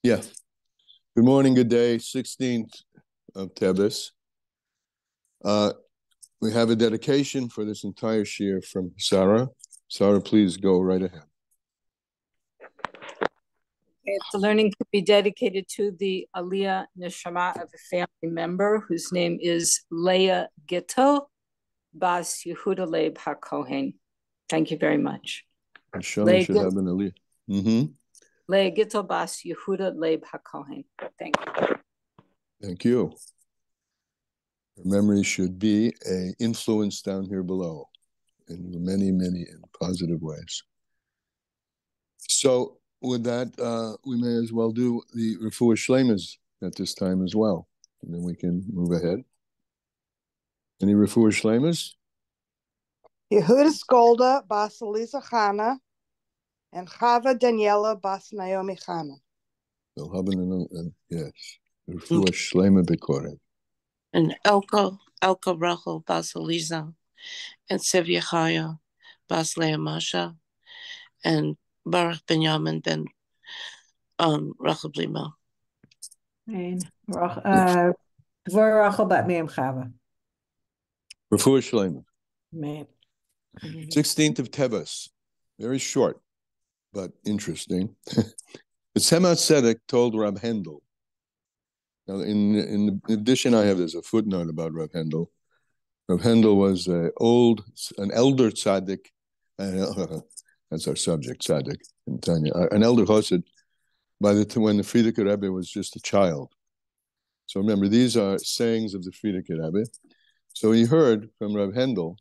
Yeah. Good morning, good day. 16th of Teves. We have a dedication for this entire shir from Sarah. Sarah, please go right ahead. Okay, the learning could be dedicated to the Aliyah Neshama of a family member whose name is Leah Gittel Bas Yehuda Leib HaKohen. Thank you very much. Neshama should have an Aliyah. Leah Gittel Bas Yehuda Leib HaKohen. Thank you. Thank you. Her memory should be an influence down here below in many, many positive ways. So with that, we may as well do the Refuah Shleimas at this time as well. And then we can move ahead. Any Refuah Shleimas? Yehuda Skolda Bas Eliza Chana and Chava Daniela Bas Naomi Chana. Yes. Refuah Shleima Bekoret. And Elka Rachel Bas Eliza and Sevia Chaya Bas Leah Masha and Baruch Benjamin ben Rachel Blima. And Rachel Bat Miriam Chava. Refuah Shleima. Man. 16th of Teves. Very short, but interesting. The Tzemach Tzedek told Rab Hendel. Now, in the edition I have, there's a footnote about Rab Hendel. Rab Hendel was an elder tzaddik. That's our subject, tzaddik. An elder chassid when the Frierdiker Rebbe was just a child. So remember, these are sayings of the Frierdiker Rebbe. So he heard from Rab Hendel,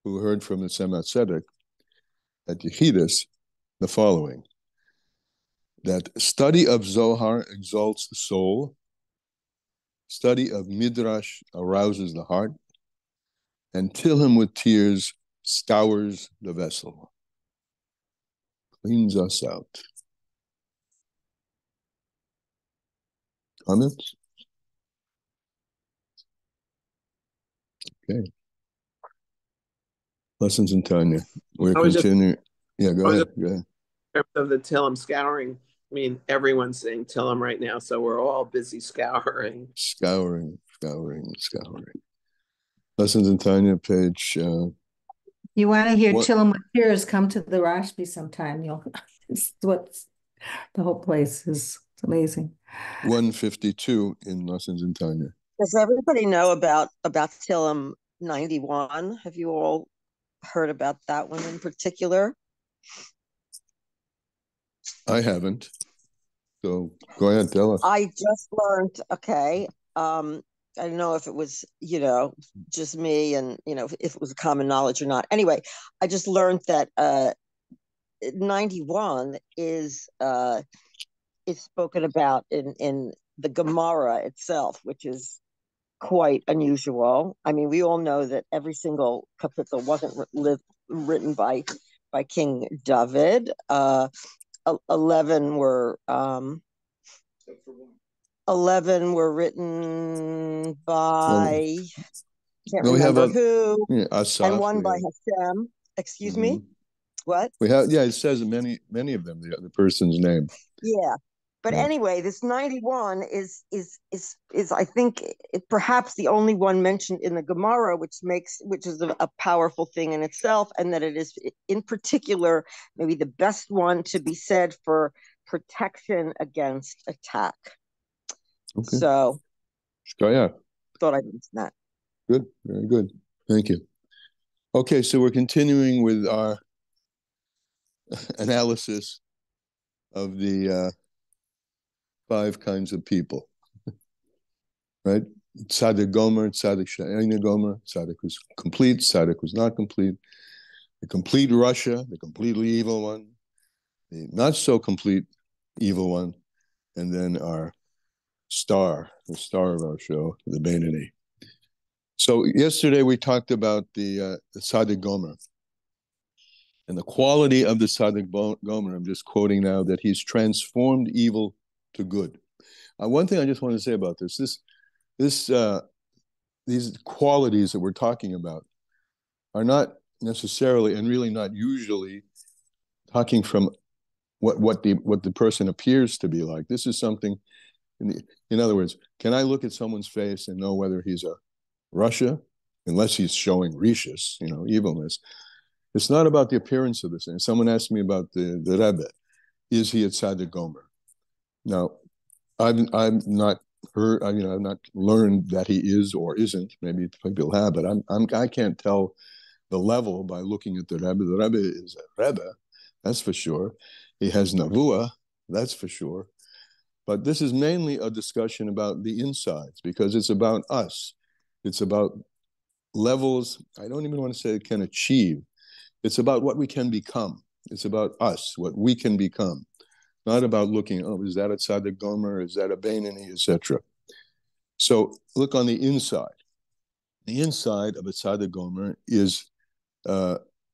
who heard from the Tzemach Tzedek at Yechidus, the following: that study of Zohar exalts the soul, study of Midrash arouses the heart, and Tillim with tears scours the vessel, cleans us out. Comments? Okay. Lessons in Tanya. We're continuing. Yeah, go ahead. In terms of the Tillim scouring, I mean, everyone's saying Tillim right now, so we're all busy scouring. Scouring. Lessons in Tanya, page... you want to hear Tillim with tears, come to the Rashbi sometime. It's what the whole place is. It's amazing. 152 in Lessons in Tanya. Does everybody know about Tillim 91? Have you all heard about that one in particular? I haven't. So go ahead, tell us. I just learned, okay. I don't know if it was, just me and, if it was common knowledge or not. Anyway, I just learned that 91 is spoken about in the Gemara itself, which is quite unusual. I mean, we all know that every single kapitel wasn't written by King David. 11 were written by can't remember who, Asaf, and one by Hashem. Excuse me. What? We have it says many of them the person's name. Yeah. But anyway, this 91 is I think perhaps the only one mentioned in the Gemara, which is a powerful thing in itself, and that it is in particular maybe the best one to be said for protection against attack. Okay. So, thought I'd mention that. Good, very good. Thank you. Okay, so we're continuing with our analysis of the 5 kinds of people, right? Tzaddik Gomer, Tzaddik She'eina Gomer, Tzaddik was complete, Tzaddik was not complete, the complete Russia, the completely evil one, the not so complete evil one, and then our the star of our show, the Beinoni. So yesterday we talked about the Tzaddik Gomer and the quality of the Tzaddik Gomer. I'm just quoting now that he's transformed evil to good. One thing I just want to say about these qualities that we're talking about are not necessarily and really not usually talking from what the person appears to be like. This is something, in other words, can I look at someone's face and know whether he's a Russia, unless he's showing rishus, evilness? It's not about the appearance of this thing. Someone asked me about the Rebbe. Is he a tzaddik gomer? Now, I've not heard, I've not learned that he is or isn't. Maybe people have, but I can't tell the level by looking at the Rebbe. The Rebbe is a Rebbe, that's for sure. He has Navua, that's for sure. But this is mainly a discussion about the insides, because it's about us. It's about levels, I don't even want to say it can achieve. It's about what we can become. It's about us, what we can become. Not about looking, oh, is that a tzaddik gomer? Is that a beinoni, etc. So look on the inside. The inside of a tzaddik gomer is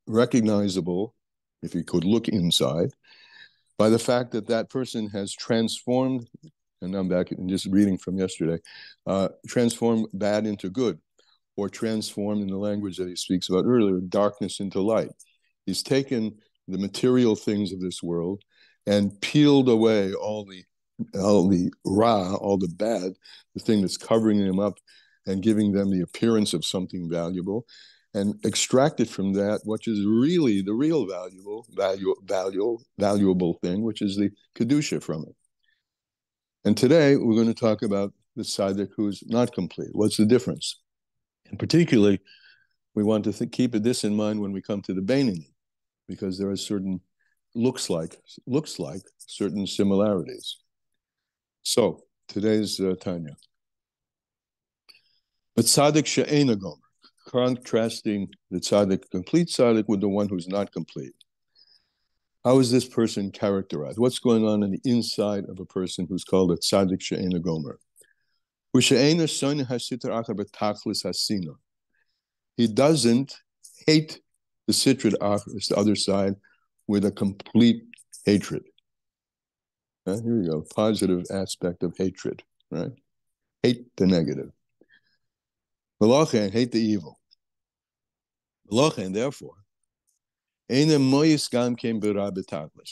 recognizable, if you could look inside, by the fact that that person has transformed, and I'm back and just reading from yesterday, transformed bad into good, or transformed, in the language that he speaks about earlier, darkness into light. He's taken the material things of this world and peeled away all the ra, all the bad, the thing that's covering them up and giving them the appearance of something valuable, and extracted from that what is really the real valuable thing, which is the kedusha from it. And today we're going to talk about the tzaddik who's not complete. What's the difference? And particularly, we want to keep this in mind when we come to the beinoni, because there are certain looks like certain similarities. So today's Tanya. The tzaddik she'eina gomer, contrasting the tzaddik, complete tzaddik, with the one who's not complete. How is this person characterized? What's going on in the inside of a person who's called a tzaddik she'eina gomer? He doesn't hate the sitrat achris, the other side, with a complete hatred. Here we go, positive aspect of hatred, right? Hate the negative. Hate the evil.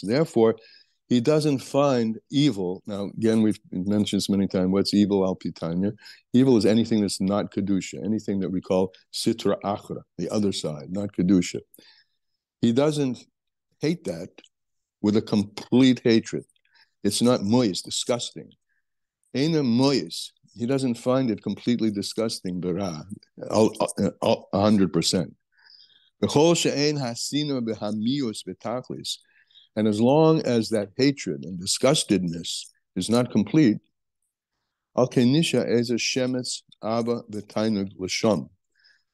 Therefore, he doesn't find evil. Now, again, we've mentioned this many times. What's evil, al pitanya? Evil is anything that's not kedusha, anything that we call sitra achra, the other side, not kedusha. He doesn't hate that with a complete hatred. It's not moyis, disgusting. Eina moyis. He doesn't find it completely disgusting, bara, 100%. And as long as that hatred and disgustedness is not complete,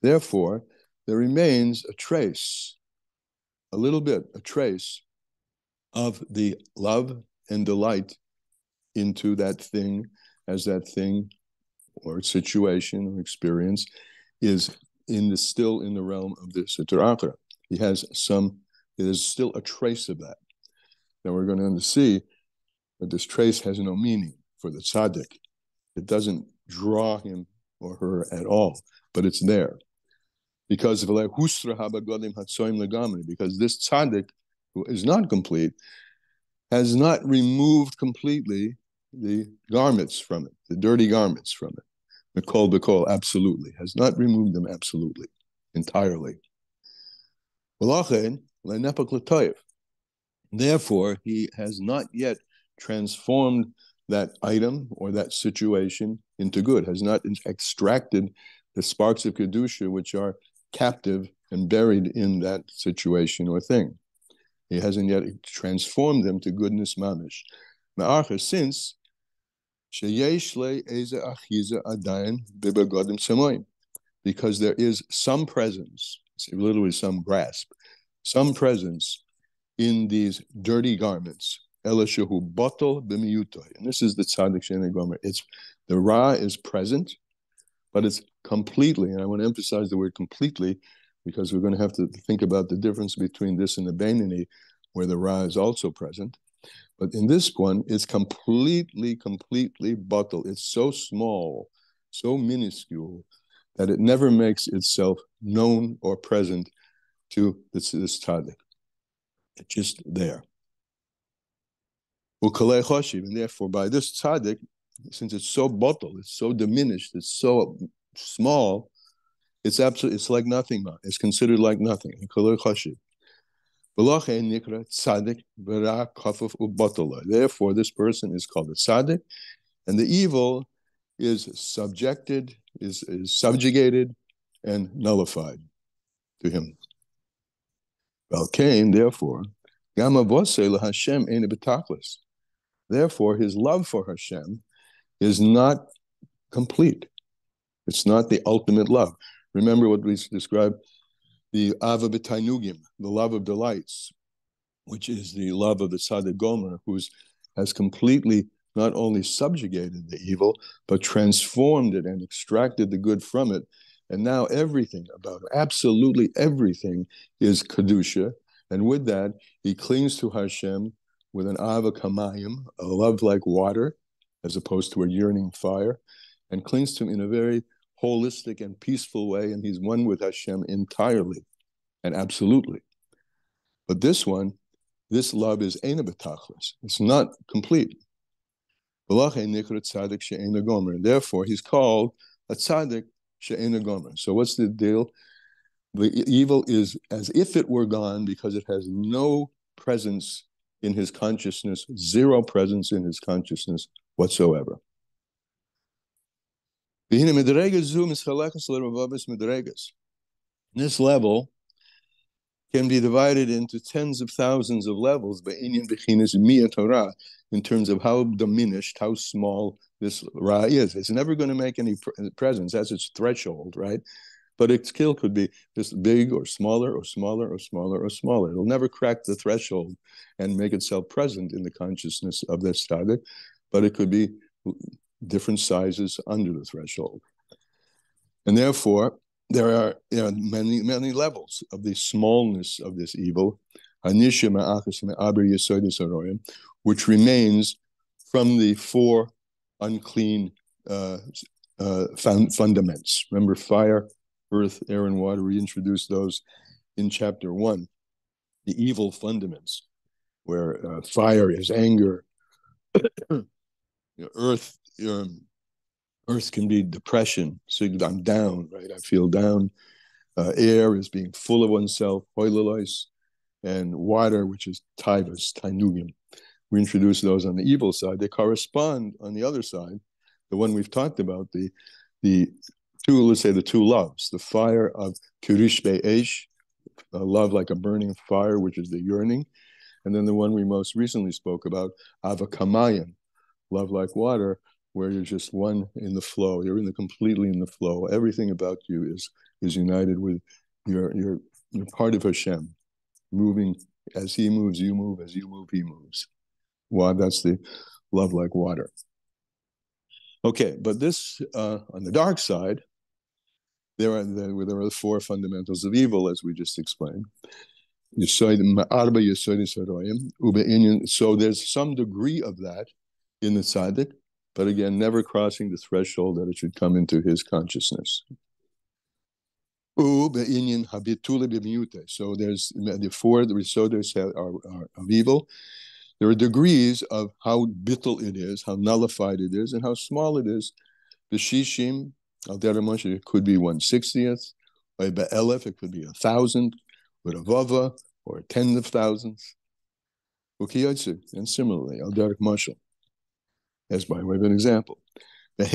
therefore, there remains a trace, a trace of the love and delight into that thing, as that thing or situation or experience is still in the realm of the sitra achra. It is still a trace of that. Now we're going to see that this trace has no meaning for the tzaddik. It doesn't draw him or her at all, but it's there. Because this tzaddik, who is not complete, has not removed completely the garments from it, the dirty garments from it. B'kol, absolutely, has not removed them absolutely, entirely. Therefore, he has not yet transformed that item or that situation into good, has not extracted the sparks of kedusha which are captive and buried in that situation or thing. He hasn't yet transformed them to goodness mamish. Since because there is some presence, literally some grasp, some presence in these dirty garments. And this is the tzaddik she'eina gomer. The ra is present, but it's completely, and I want to emphasize the word completely, because we're going to have to think about the difference between this and the beinoni, where the ra is also present. But in this one, it's completely batel. It's so small, so minuscule, that it never makes itself known or present to this tzaddik. It's just there. And therefore, by this tzaddik, since it's so bottle, it's so diminished, it's so small, it's like nothing. It's considered like nothing. Therefore, this person is called a tzaddik, and the evil is subjected, is subjugated and nullified to him. Therefore, therefore, his love for Hashem is not complete. It's not the ultimate love. Remember what we described, the Ava B'Tainugim, the love of delights, which is the love of the Tzaddik Gomer, who has completely not only subjugated the evil, but transformed it and extracted the good from it. And now everything about it, absolutely everything, is Kedusha. And with that, he clings to Hashem with an Ava Kamayim, a love like water, as opposed to a yearning fire, and clings to him in a very holistic and peaceful way, and he's one with Hashem entirely and absolutely. But this love is Eina B'Tachlis. It's not complete. And therefore, he's called a tzaddik she'eina gomer. So what's the deal? The evil is as if it were gone because it has no presence in his consciousness, zero presence in his consciousness whatsoever. This level can be divided into tens of thousands of levels in terms of how diminished, how small this Ra is. It's never going to make any presence. That's its threshold, right? But it still could be just big or smaller or smaller or smaller or smaller. It'll never crack the threshold and make itself present in the consciousness of the tzaddik, but it could be different sizes under the threshold. And therefore, there are many, many levels of the smallness of this evil, which remains from the four unclean fundaments. Remember, fire, earth, air, and water. We introduced those in chapter 1. The evil fundaments, where fire is anger, earth can be depression. So I'm down, right? I feel down. Air is being full of oneself, hoilelois, and water, which is taivas, tainugim. We introduce those on the evil side. They correspond on the other side, the one we've talked about, the two loves, the fire of kirish be'esh, a love like a burning fire, which is the yearning, and then the one we most recently spoke about, avakamayim, love like water, where you're just one in the flow. You're completely in the flow. Everything about you is united with you're part of Hashem, moving as He moves, you move. As you move, He moves. Wow, that's the love like water. Okay, but this on the dark side, there are the four fundamentals of evil, as we just explained. So there's some degree of that in the tzaddik, but again, never crossing the threshold that it should come into his consciousness. So there's the four Risodos of evil. There are degrees of how bittul it is, how nullified it is, and how small it is. The shishim, it could be 1/60th. By be'elef, it could be 1,000. With a vava, or tens of thousands. And similarly, al derech mashal, as by way of an example. And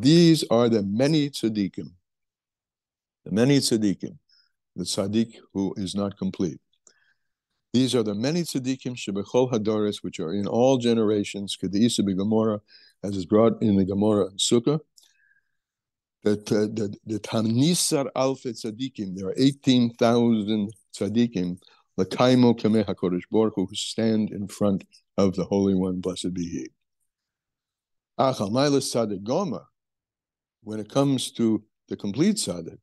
these are the many tzaddikim. The many tzaddikim, the tzaddik who is not complete. These are the many tzaddikim shebechol hadoros, which are in all generations, k'de'isa b'Gemara, as is brought in the Gemara and Sukkah. The Tamnisar Alfe tzaddikim, there are 18,000 tzaddikim, l'kaimo kameh HaKadosh Baruch Hu, who stand in front of the Holy One, blessed be He. Achal mailas tzaddik gomer, when it comes to the complete tzaddik,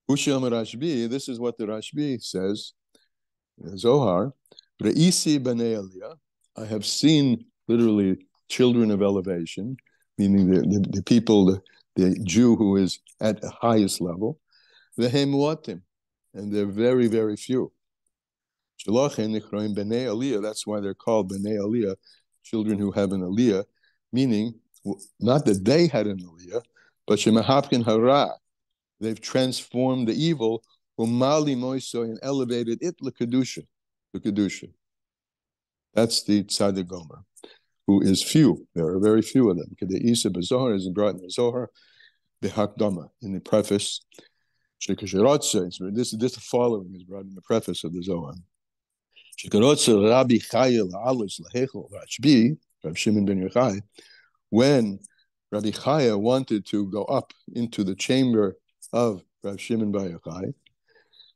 Husham Rashbi, this is what the Rashbi says, Zohar, Re'isi b'nei Aliyah, I have seen literally children of elevation, meaning the people, the Jew who is at the highest level, v'hem muatim, and they're very, very few. That's why they're called Bnei Aliyah, children who have an Aliyah, meaning not that they had an Aliyah, but Shemahapkin Hara. They've transformed the evil, Umali Moiso, and elevated it Kedusha. That's the Tzaddik Gomer, who is few. There are very few of them. The Isa B'Zohar is brought in the Zohar, B'Hakdama, in the preface. This following is brought in the preface of the Zohar. Rabbi Chaya la'alos lahechel Rashbi, Rav Shimon ben Yochai, when Rabbi Chaya wanted to go up into the chamber of Rav Shimon ben Yochai,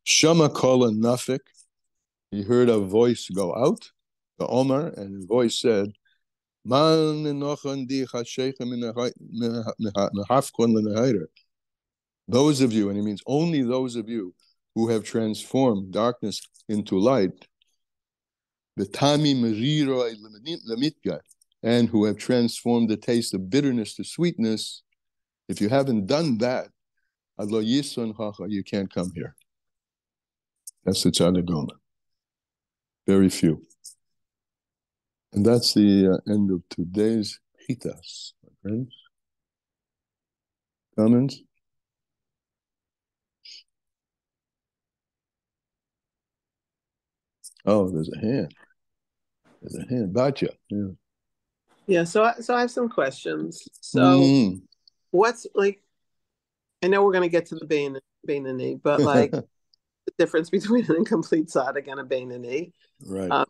Shama kola nafik, he heard a voice go out, the Omar, and the voice said, Man di those of you, and he means only those of you who have transformed darkness into light, and who have transformed the taste of bitterness to sweetness, if you haven't done that, you can't come here. That's the Tzaddik Gomer. Very few. And that's the end of today's Chitas, my friends. Comments? Oh, there's a hand. Batya. Yeah. Yeah. So I have some questions. So what's like? I know we're going to get to the Beinani, but like the difference between an incomplete tzaddik and a Beinani. Right.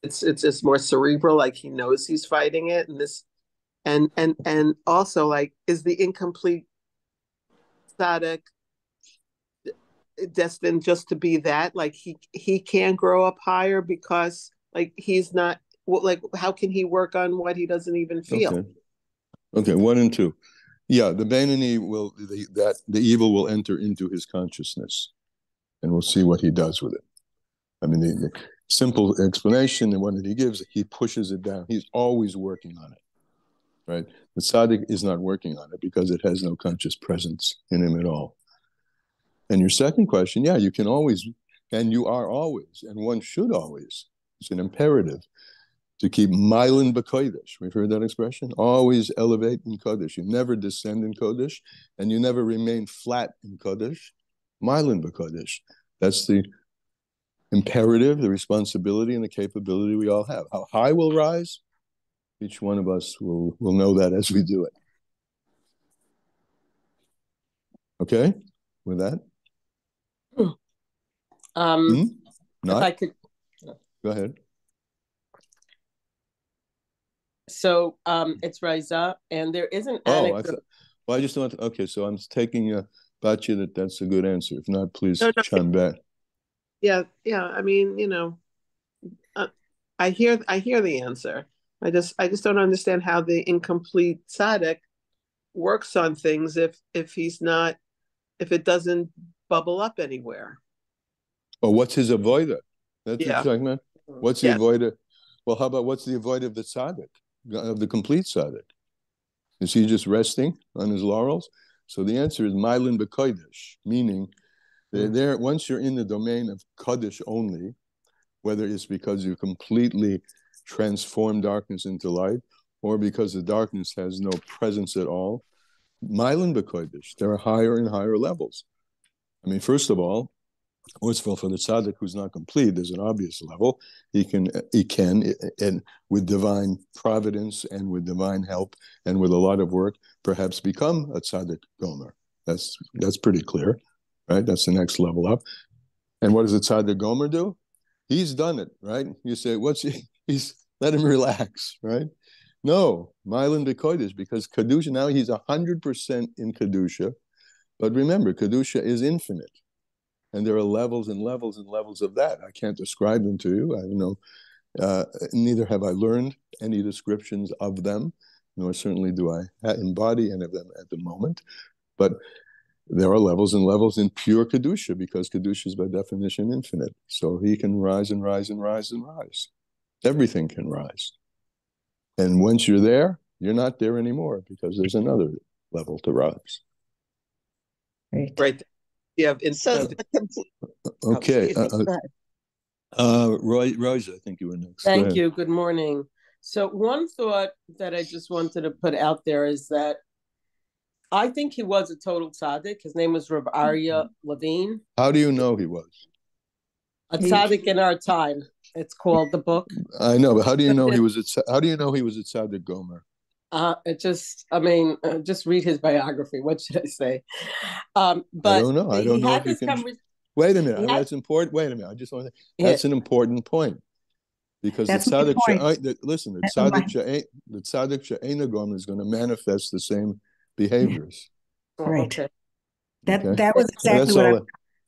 It's just more cerebral. Like he knows he's fighting it, and this, and also like, is the incomplete tzaddik destined just to be that? Like he can't grow up higher because like he's not. Like how can he work on what he doesn't even feel? Okay. 1 and 2. Yeah, the Beinani will the evil will enter into his consciousness, and we'll see what he does with it. I mean, the simple explanation, the one that he gives, he pushes it down. He's always working on it, right? The tzaddik is not working on it because it has no conscious presence in him at all. And your second question, yeah, you can always, and you are always, and one should always. It's an imperative to keep Mylin b'Kodesh. We've heard that expression. Always elevate in Kodesh. You never descend in Kodesh, and you never remain flat in Kodesh. Mylin b'Kodesh. That's the imperative, the responsibility, and the capability we all have. How high we'll rise, each one of us will know that as we do it. Okay? With that? If I could... Go ahead. So it's Raisa, and there is an anecdote. I just want to, okay, so I'm taking Batya that's a good answer. If not, please chime back. Yeah. I mean, you know, I hear the answer. I just don't understand how the incomplete tzaddik works on things if it doesn't bubble up anywhere. Oh, what's his avoider? That's what you're talking about? What's the avoider? Well, how about what's the avoider of the tzaddik, of the complete tzaddik? Is he just resting on his laurels? So the answer is Mylin b'Kodesh, meaning there. Once you're in the domain of Kodesh only, whether it's because you completely transform darkness into light, or because the darkness has no presence at all, Mylin b'Kodesh, there are higher and higher levels. I mean, first of all, for the tzaddik who's not complete, there's an obvious level. He can, and with divine providence and with divine help and with a lot of work, perhaps become a tzaddik gomer. That's pretty clear, right? That's the next level up. And what does a tzaddik gomer do? He's done it, right? You say, he's let him relax, right? No, Mylin b'Kodesh, because Kedusha, now he's 100% in Kedusha. But remember, Kedusha is infinite. And there are levels and levels and levels of that. I can't describe them to you. I don't know. Neither have I learned any descriptions of them, nor certainly do I embody any of them at the moment. But there are levels and levels in pure Kedusha, because Kedusha is by definition infinite. So he can rise and rise and rise and rise. Everything can rise. And once you're there, you're not there anymore, because there's another level to rise. Right. Yeah. So okay. Royce, I think you were next. Thank you. Good morning. So one thought that I just wanted to put out there is that I think he was a total tzaddik. His name was Rav Aryeh Levine. How do you know he was? A tzaddik in our time. It's called the book. I know, but how do you know he was at? How do you know he was a tzaddik gomer? Just read his biography. What should I say? But I don't know. I don't know if you can. Wait a minute. That's important. Wait a minute. I just want to. That's an important point, because the tzaddik. Listen, the tzaddik she'eina gomer is going to manifest the same behaviors. Right. Okay. That was exactly what I was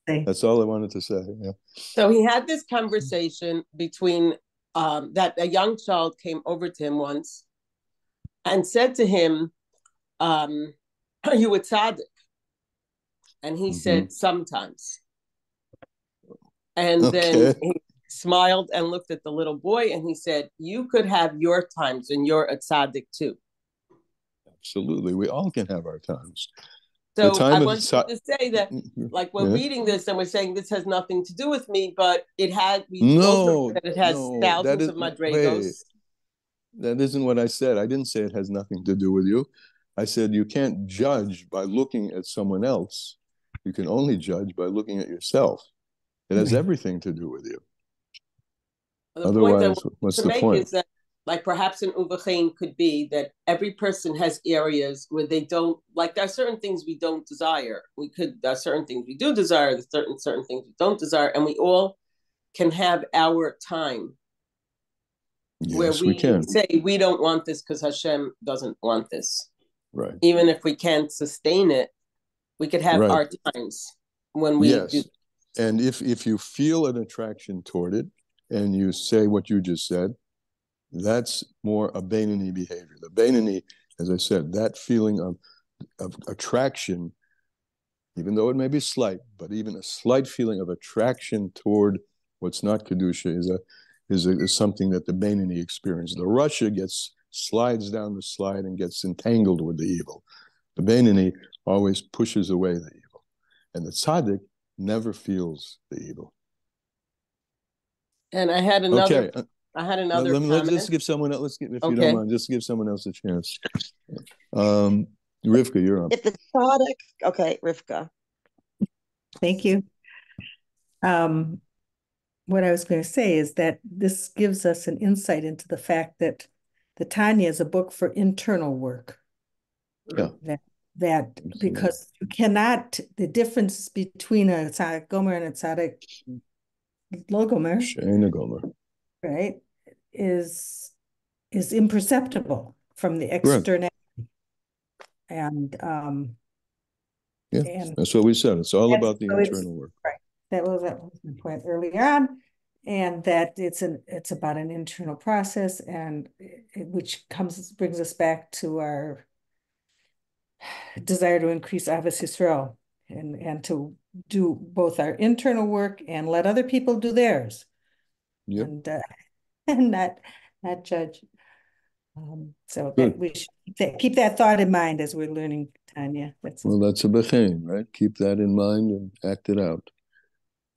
saying. That's all I wanted to say. Yeah. So he had this conversation between that a young child came over to him once and said to him, "Are you a tzaddik?" And he said, "Sometimes." And then he smiled and looked at the little boy and he said, "You could have your times and you're a tzaddik too." Absolutely. We all can have our times. So I want to say that, like, we're reading this and we're saying this has nothing to do with me, but it has thousands of madrigos. That isn't what I said. I didn't say it has nothing to do with you. I said you can't judge by looking at someone else. You can only judge by looking at yourself. It has everything to do with you. Otherwise, what's the point? Is that, like, perhaps an uvachain could be that every person has areas where they don't, like, there are certain things we don't desire. There are certain things we do desire, there's certain things we don't desire, and we all can have our time. Yes, where we can say we don't want this because Hashem doesn't want this. Right. Even if we can't sustain it, we could have our times when we do. And if you feel an attraction toward it and you say what you just said, that's more a Beinoni behavior. The Beinoni, as I said, that feeling of attraction, even though it may be slight, but even a slight feeling of attraction toward what's not Kedusha is something that the Beinoni experiences. The Rasha slides down the slide and gets entangled with the evil. The Beinoni always pushes away the evil. And the Tzaddik never feels the evil. And I had another comment. Let's give someone else. If you don't mind, just give someone else a chance. Rivka, you're up. If the tzaddik, okay, Rivka. Thank you. What I was going to say is that this gives us an insight into the fact that the Tanya is a book for internal work. Yeah. That because you cannot, the difference between a tzaddik gomer and a tzaddik lo gomer, she'eina gomer, right, is imperceptible from the externality. And and that's what we said. It's all about the internal work. Right. That was my point earlier on, and that it's about an internal process, and which brings us back to our desire to increase Avos Yisrael and to do both our internal work and let other people do theirs. And not judge. So we should keep that thought in mind as we're learning Tanya. That's a bechein, right? Keep that in mind and act it out.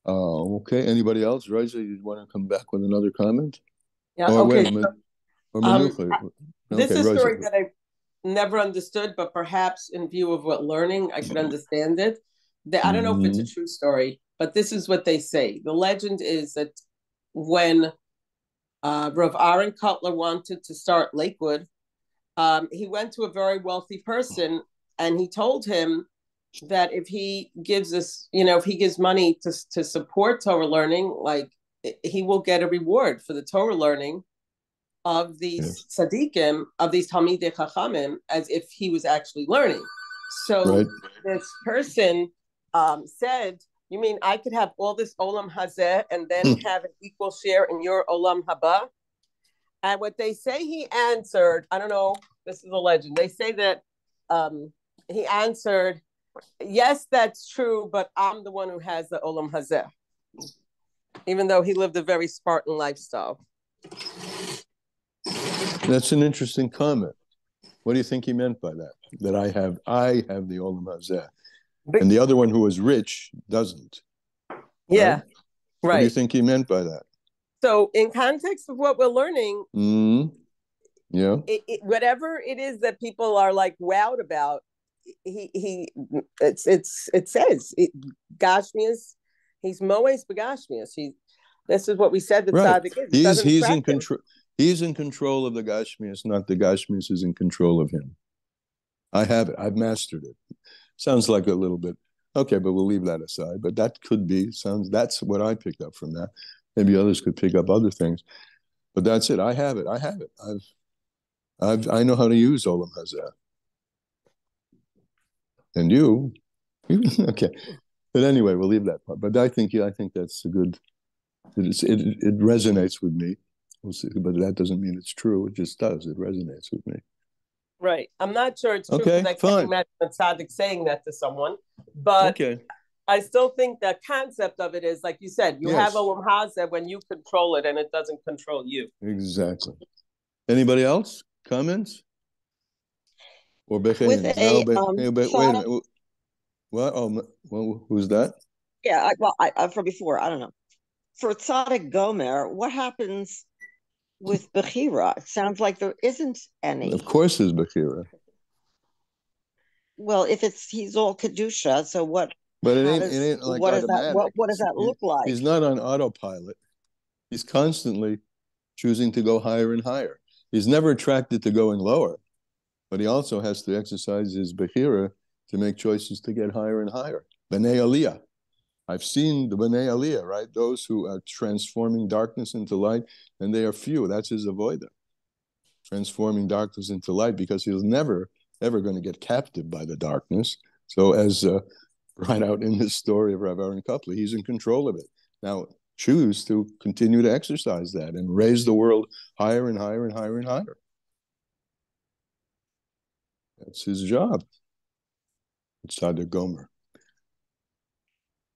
Okay. Anybody else? Raisa, you want to come back with another comment? Yeah. Okay. This is a story that I never understood, but perhaps in view of what learning, I could understand it. I don't know if it's a true story, but this is what they say. The legend is that when Rav Aaron Kotler wanted to start Lakewood, he went to a very wealthy person and he told him that if he gives money to support Torah learning, like, he will get a reward for the Torah learning of these tzaddikim, of these Talmidei Chachamim, as if he was actually learning. So this person said, "You mean I could have all this Olam Hazeh and then have an equal share in your Olam Haba?" And what they say he answered, I don't know, this is a legend. They say that he answered, "Yes, that's true, but I'm the one who has the Olam Hazeh," even though he lived a very Spartan lifestyle. That's an interesting comment. What do you think he meant by that? That I have the Olam Hazeh, and the other one who is rich doesn't. Yeah, right. What do you think he meant by that? So in context of what we're learning, yeah, whatever it is that people are like wowed about, it says Gashmias, he's Moes Begashmias. This is what we said that right. Tzaddik is. He's in control. He's in control of the Gashmias, not the Gashmias is in control of him. I have it. I've mastered it. Sounds like a little bit okay, but we'll leave that aside. But that could be that's what I picked up from that. Maybe others could pick up other things, but that's it. I have it. I know how to use Olam Hazeh. And you, okay. But anyway, we'll leave that part. But I think that's a good. It resonates with me. We'll see, but that doesn't mean it's true. It just does. It resonates with me. Right. I'm not sure it's true because I can't imagine a tzaddik saying that to someone. But I still think the concept of it is, like you said, you have Olam Hazeh when you control it and it doesn't control you. Exactly. Anybody else? Comments? Or Bechain? With wait a minute. What? Oh, who's that? Yeah, from before, I don't know. For Tzaddik Gomer, what happens with Bechira? It sounds like there isn't any. Of course there's Bechira. Well, if he's all Kedusha, so what? But it ain't like what automatic. What does that look like? He's not on autopilot. He's constantly choosing to go higher and higher. He's never attracted to going lower, but he also has to exercise his Bechira to make choices to get higher and higher. B'nai Aliyah. I've seen the B'nai Aliyah, right? Those who are transforming darkness into light, and they are few. That's his avodah. Transforming darkness into light, because he's never, ever going to get captive by the darkness. So as right out in this story of Rav Aaron Copley, he's in control of it. Now, choose to continue to exercise that and raise the world higher and higher and higher and higher. That's his job. It's Tzaddik Gomer.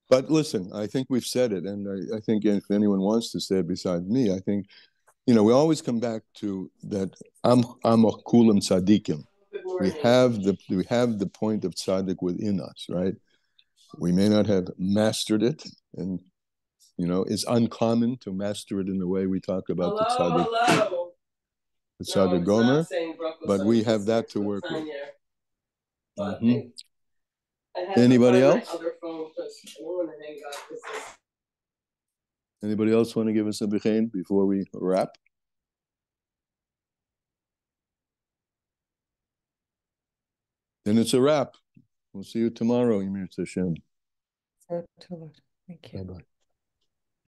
But listen, I think we've said it, and I think if anyone wants to say it besides me, I think, we always come back to that. I'm a kulam tzaddikim. We have the point of tzaddik within us, right? We may not have mastered it, and it's uncommon to master it in the way we talk about the tzaddik Gomer, but we have that to work with. Anybody else? Anybody else want to give us a bechein before we wrap? Then it's a wrap. We'll see you tomorrow, Yimir Tashem. Thank you. Bye-bye.